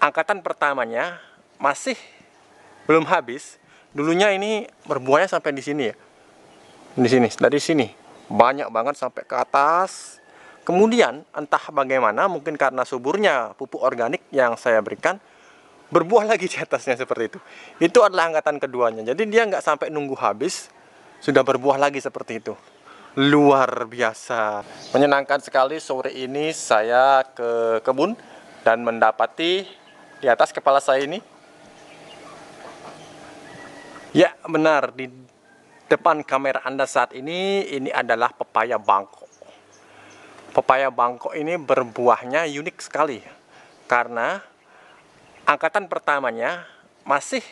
angkatan pertamanya masih belum habis. Dulunya ini berbuahnya sampai di sini ya. Di sini, dari sini. Banyak banget sampai ke atas. Kemudian entah bagaimana, mungkin karena suburnya pupuk organik yang saya berikan, berbuah lagi di atasnya seperti itu. Itu adalah angkatan keduanya. Jadi dia nggak sampai nunggu habis, sudah berbuah lagi seperti itu. Luar biasa. Menyenangkan sekali sore ini saya ke kebun dan mendapati di atas kepala saya ini. Ya benar, di depan kamera Anda saat ini adalah pepaya Bangkok. Pepaya Bangkok ini berbuahnya unik sekali karena angkatan pertamanya masih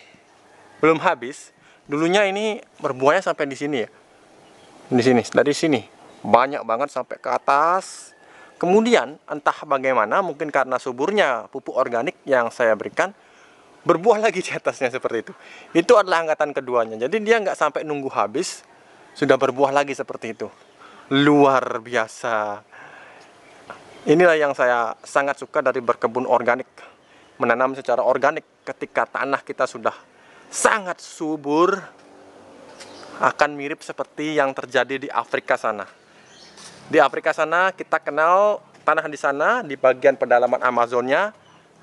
belum habis. Dulunya ini berbuahnya sampai di sini ya. Di sini, dari sini. Banyak banget sampai ke atas. Kemudian entah bagaimana, mungkin karena suburnya pupuk organik yang saya berikan, berbuah lagi di atasnya seperti itu. Itu adalah angkatan keduanya. Jadi dia nggak sampai nunggu habis, sudah berbuah lagi seperti itu. Luar biasa. Inilah yang saya sangat suka dari berkebun organik. Menanam secara organik ketika tanah kita sudah sangat subur, akan mirip seperti yang terjadi di Afrika sana. Di Afrika sana kita kenal tanah di sana, di bagian pedalaman Amazonnya,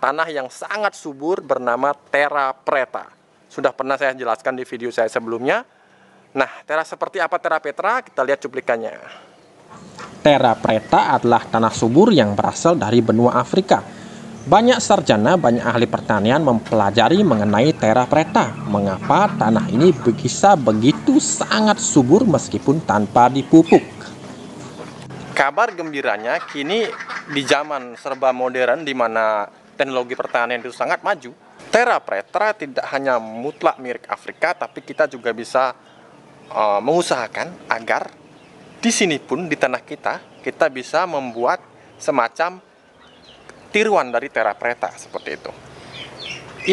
tanah yang sangat subur bernama terra preta. Sudah pernah saya jelaskan di video saya sebelumnya. Nah, seperti apa terra preta? Kita lihat cuplikannya. Terra preta adalah tanah subur yang berasal dari benua Afrika. Banyak sarjana, banyak ahli pertanian mempelajari mengenai terra preta. Mengapa tanah ini bisa begitu sangat subur meskipun tanpa dipupuk? Kabar gembiranya, kini di zaman serba modern di mana teknologi pertanian itu sangat maju, terra preta tidak hanya mutlak milik Afrika, tapi kita juga bisa mengusahakan agar di sini pun di tanah kita bisa membuat semacam tiruan dari terra preta seperti itu.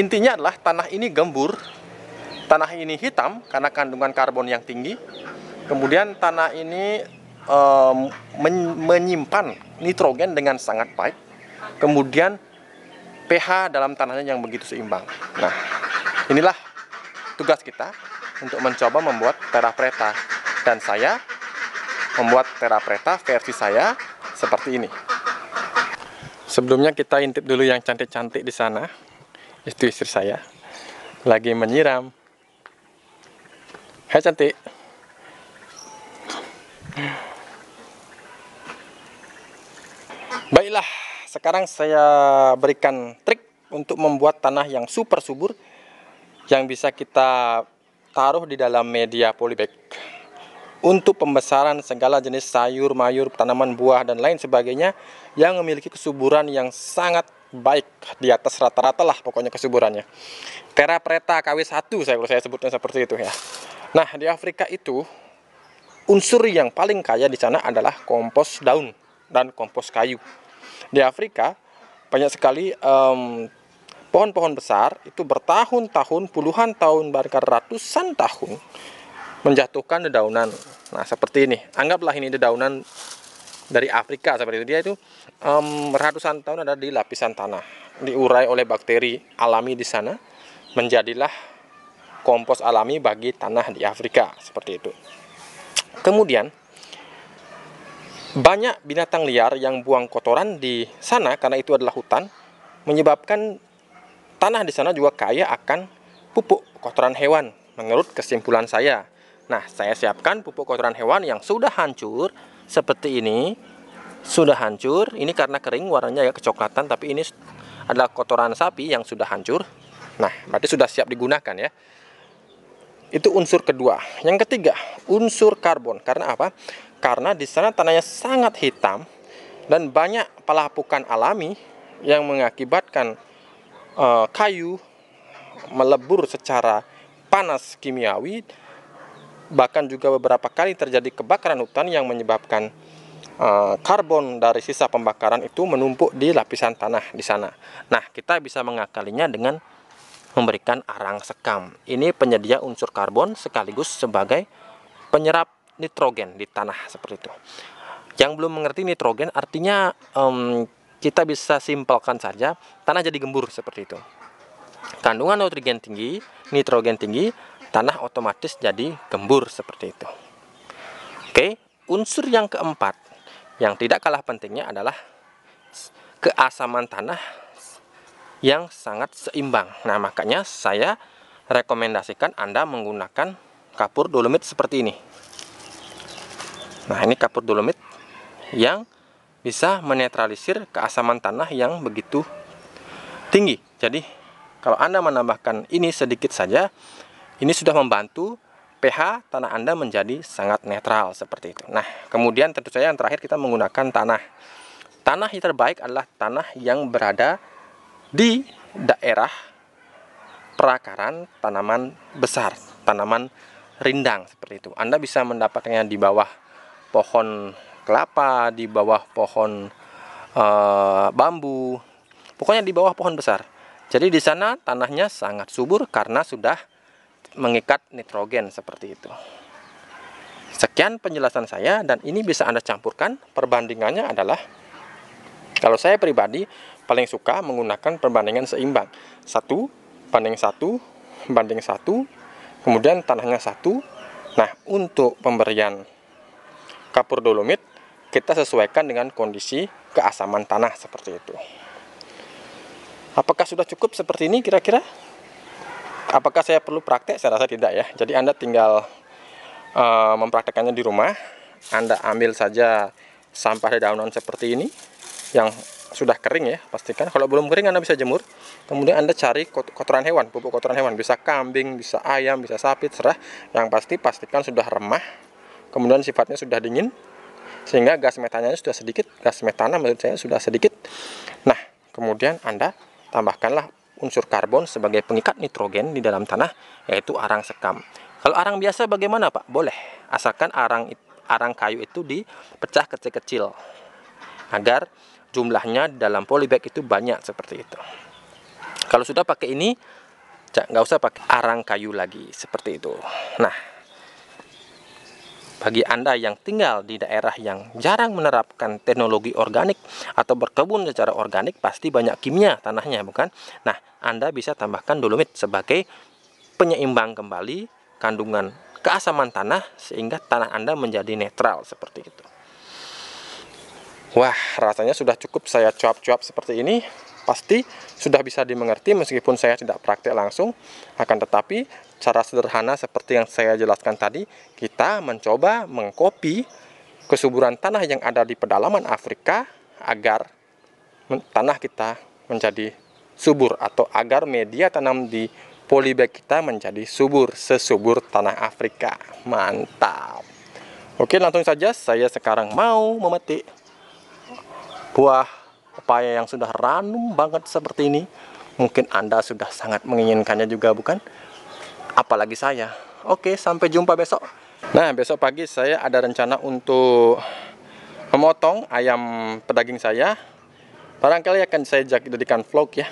Intinya adalah tanah ini gembur, tanah ini hitam karena kandungan karbon yang tinggi. Kemudian tanah ini menyimpan nitrogen dengan sangat baik. Kemudian pH dalam tanahnya yang begitu seimbang. Nah, inilah tugas kita untuk mencoba membuat terra preta. Dan saya membuat terra preta versi saya seperti ini. Sebelumnya kita intip dulu yang cantik-cantik di sana. Itu istri saya lagi menyiram. Hai cantik. Baiklah, sekarang saya berikan trik untuk membuat tanah yang super subur yang bisa kita taruh di dalam media polybag untuk pembesaran segala jenis sayur, mayur, tanaman buah, dan lain sebagainya yang memiliki kesuburan yang sangat baik, di atas rata-rata lah pokoknya kesuburannya. Terra preta KW1 saya sebutnya seperti itu ya. Nah, di Afrika itu unsur yang paling kaya di sana adalah kompos daun dan kompos kayu. Di Afrika banyak sekali pohon-pohon besar itu bertahun-tahun, puluhan tahun, bahkan ratusan tahun menjatuhkan dedaunan. Nah, seperti ini. Anggaplah ini dedaunan dari Afrika seperti itu. Dia itu ratusan tahun ada di lapisan tanah, diurai oleh bakteri alami di sana, menjadilah kompos alami bagi tanah di Afrika seperti itu. Kemudian banyak binatang liar yang buang kotoran di sana karena itu adalah hutan, menyebabkan tanah di sana juga kaya akan pupuk kotoran hewan menurut kesimpulan saya. Nah, saya siapkan pupuk kotoran hewan yang sudah hancur seperti ini. Sudah hancur, ini karena kering warnanya agak kecoklatan, tapi ini adalah kotoran sapi yang sudah hancur. Nah, berarti sudah siap digunakan ya. Itu unsur kedua. Yang ketiga, unsur karbon. Karena apa? Karena di sana tanahnya sangat hitam dan banyak pelapukan alami yang mengakibatkan kayu melebur secara panas kimiawi. Bahkan juga beberapa kali terjadi kebakaran hutan yang menyebabkan karbon dari sisa pembakaran itu menumpuk di lapisan tanah di sana. Nah, kita bisa mengakalinya dengan memberikan arang sekam. Ini penyedia unsur karbon sekaligus sebagai penyerap nitrogen di tanah seperti itu. Yang belum mengerti nitrogen artinya kita bisa simpelkan saja, tanah jadi gembur seperti itu. Kandungan nitrogen tinggi, tanah otomatis jadi gembur seperti itu. Oke, unsur yang keempat yang tidak kalah pentingnya adalah keasaman tanah yang sangat seimbang. Nah, makanya saya rekomendasikan Anda menggunakan kapur dolomit seperti ini. Nah, ini kapur dolomit yang bisa menetralisir keasaman tanah yang begitu tinggi. Jadi, kalau Anda menambahkan ini sedikit saja, ini sudah membantu pH tanah Anda menjadi sangat netral seperti itu. Nah, kemudian tentu saja yang terakhir kita menggunakan tanah. Tanah yang terbaik adalah tanah yang berada di daerah perakaran tanaman besar, tanaman rindang seperti itu. Anda bisa mendapatkannya di bawah pohon kelapa, di bawah pohon bambu, pokoknya di bawah pohon besar. Jadi di sana tanahnya sangat subur karena sudah mengikat nitrogen seperti itu. Sekian penjelasan saya, dan ini bisa Anda campurkan. Perbandingannya adalah, kalau saya pribadi paling suka menggunakan perbandingan seimbang, 1:1, kemudian tanahnya 1. Nah, untuk pemberian kapur dolomit kita sesuaikan dengan kondisi keasaman tanah seperti itu. Apakah sudah cukup seperti ini kira-kira? Apakah saya perlu praktek? Saya rasa tidak ya. Jadi Anda tinggal mempraktekannya di rumah. Anda ambil saja sampah dedaunan seperti ini yang sudah kering ya, pastikan. Kalau belum kering Anda bisa jemur. Kemudian Anda cari kotoran hewan, pupuk kotoran hewan, bisa kambing, bisa ayam, bisa sapi, terserah. Yang pasti pastikan sudah remah. Kemudian sifatnya sudah dingin, sehingga gas metannya sudah sedikit. Gas metana menurut saya sudah sedikit. Nah, kemudian Anda tambahkanlah unsur karbon sebagai pengikat nitrogen di dalam tanah, yaitu arang sekam. Kalau arang biasa bagaimana, Pak? Boleh, asalkan arang kayu itu dipecah kecil-kecil agar jumlahnya dalam polybag itu banyak seperti itu. Kalau sudah pakai ini, nggak usah pakai arang kayu lagi seperti itu. Nah, bagi Anda yang tinggal di daerah yang jarang menerapkan teknologi organik atau berkebun secara organik, pasti banyak kimia tanahnya, bukan? Nah, Anda bisa tambahkan dolomit sebagai penyeimbang kembali kandungan keasaman tanah sehingga tanah Anda menjadi netral seperti itu. Wah, rasanya sudah cukup saya cuap-cuap seperti ini. Pasti sudah bisa dimengerti meskipun saya tidak praktek langsung. Akan tetapi cara sederhana seperti yang saya jelaskan tadi, kita mencoba mengcopy kesuburan tanah yang ada di pedalaman Afrika agar tanah kita menjadi subur, atau agar media tanam di polybag kita menjadi subur sesubur tanah Afrika. Mantap. Oke, langsung saja saya sekarang mau memetik buah pepaya yang sudah ranum banget seperti ini. Mungkin Anda sudah sangat menginginkannya juga, bukan? Apalagi saya. Oke, sampai jumpa besok. Nah, besok pagi saya ada rencana untuk memotong ayam pedaging saya. Barangkali akan saya jadikan vlog ya,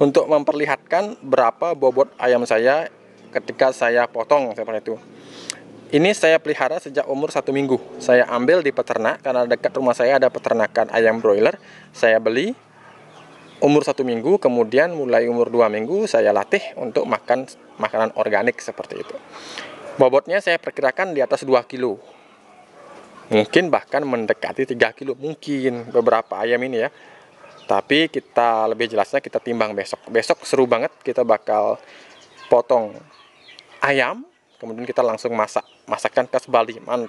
untuk memperlihatkan berapa bobot ayam saya ketika saya potong seperti itu. Ini saya pelihara sejak umur 1 minggu. Saya ambil di peternak karena dekat rumah saya ada peternakan ayam broiler. Saya beli umur 1 minggu, kemudian mulai umur 2 minggu saya latih untuk makan makanan organik seperti itu. Bobotnya saya perkirakan di atas 2 kilo. Mungkin bahkan mendekati 3 kilo mungkin beberapa ayam ini ya. Tapi kita lebih jelasnya kita timbang besok. Besok seru banget, kita bakal potong ayam, kemudian kita langsung masakan khas Bali. Mantap.